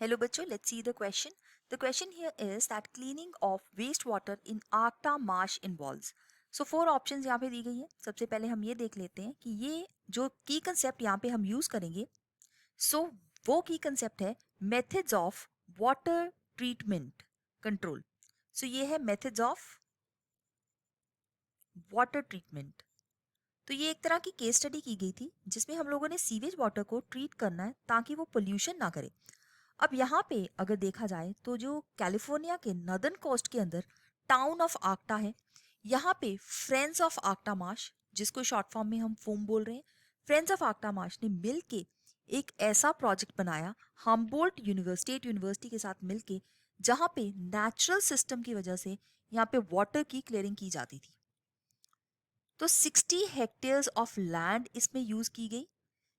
Hello बच्चों, let's see the question. The question here is that cleaning of wastewater in Arta marsh involves. So four options यहाँ पे दी गई है. सबसे पहले हम ये देख लेते हैं कि ये जो की कंसेप्ट यहाँ पे हम यूज करेंगे. So वो की कंसेप्ट है methods of water treatment control. So ये है methods of water treatment. तो ये एक तरह की केस स्टडी की गई थी जिसमें हम लोगों ने सीवेज वाटर को ट्रीट करना है ताकि वो पोल्यूशन ना करे. अब यहाँ पे अगर देखा जाए तो जो कैलिफोर्निया के नदर्न कोस्ट के अंदर टाउन ऑफ आक्टा है, यहाँ पे फ्रेंड्स ऑफ आक्टा मार्श, जिसको शॉर्ट फॉर्म में हम फोम बोल रहे हैं, फ्रेंड्स ऑफ आक्टा मार्श ने मिलके एक ऐसा प्रोजेक्ट बनाया हम्बोल्ट यूनिवर्सिटी के साथ मिलके, जहाँ पे नेचुरल सिस्टम की वजह से यहाँ पे वाटर की क्लियरिंग की जाती थी. तो 60 हेक्टेयर्स ऑफ लैंड इसमें यूज की गई.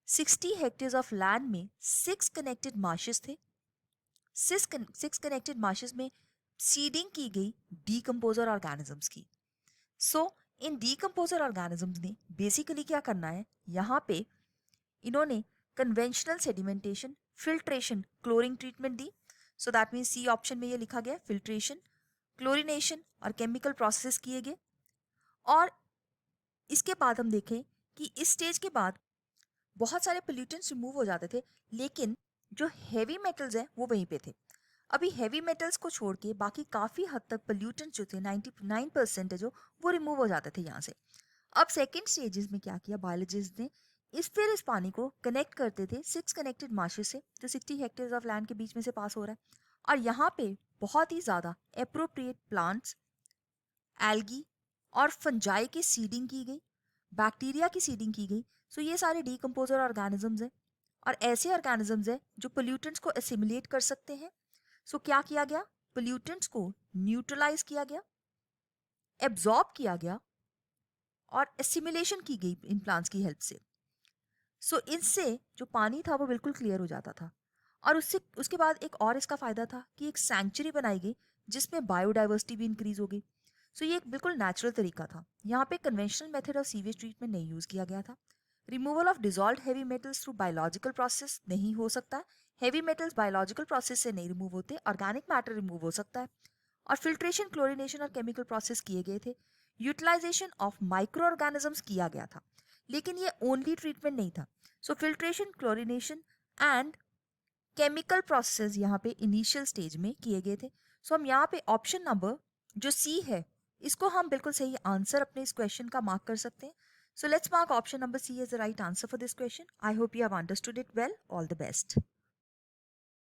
60 हेक्टेयर्स ऑफ लैंड में 6 कनेक्टेड मार्शेस थे. 6 कनेक्टेड मार्शेस में सीडिंग की गई डीकम्पोजर ऑर्गेनिजम्स की. सो इन डीकम्पोजर ऑर्गेनिजम्स ने बेसिकली क्या करना है, यहाँ पे इन्होंने conventional sedimentation, filtration, chlorine treatment दी. So that means C option में ये लिखा गया फिल्ट्रेशन, क्लोरिनेशन और केमिकल प्रोसेस किए गए. और इसके बाद हम देखें कि इस स्टेज के बाद बहुत सारे पोल्यूटेंट्स रिमूव हो जाते थे, लेकिन जो हैवी मेटल्स हैं वो वहीं पे थे. अभी हैवी मेटल्स को छोड़ के बाकी काफ़ी हद तक पोल्यूटेंट्स जो थे 99% है जो, वो रिमूव हो जाते थे यहाँ से. अब सेकेंड स्टेजेस में क्या किया बायोलॉजिस्ट ने, इस पानी को कनेक्ट करते थे 6 कनेक्टेड मार्शेस से जो 60 हेक्टेयर्स ऑफ लैंड के बीच में से पास हो रहा है. और यहाँ पे बहुत ही ज़्यादा एप्रोप्रिएट प्लांट्स, एल्गी और फंजाई की सीडिंग की गई, बैक्टीरिया की सीडिंग की गई. सो ये सारे डीकम्पोजर ऑर्गेनिजम्स हैं और ऐसे ऑर्गेनिजम्स हैं जो पोल्यूटेंट्स को एसिमिलेट कर सकते हैं. सो क्या किया गया, पोल्यूटेंट्स को न्यूट्रलाइज किया गया, एब्जॉर्ब किया गया और एसिमिलेशन की गई इन प्लांट्स की हेल्प से. सो इनसे जो पानी था वो बिल्कुल क्लियर हो जाता था. और उसके बाद एक और इसका फायदा था कि एक सैंक्चुरी बनाई गई जिसमें बायोडाइवर्सिटी भी इंक्रीज हो गई. सो ये एक बिल्कुल नेचुरल तरीका था. यहाँ पे conventional method of sewage treatment नहीं यूज किया गया था. Removal of dissolve heavy metals through biological process नहीं हो सकता. हैवी मेटल्स बायोलॉजिकल प्रोसेस से नहीं रिमूव होते, ऑर्गेनिक मैटर रिमूव हो सकता है. और फिल्ट्रेशन, क्लोरिनेशन और केमिकल प्रोसेस किए गए थे. यूटिलाइजेशन ऑफ माइक्रो ऑर्गेनिजम्स किया गया था, लेकिन ये ओनली ट्रीटमेंट नहीं था. So filtration, chlorination and chemical process यहाँ पे इनिशियल स्टेज में किए गए थे. सो हम यहाँ पे ऑप्शन नंबर जो सी है इसको हम बिल्कुल सही आंसर अपने इस क्वेश्चन का मार्क कर सकते हैं. So let's mark option number C as the right answer for this question. I hope you have understood it well. All the best.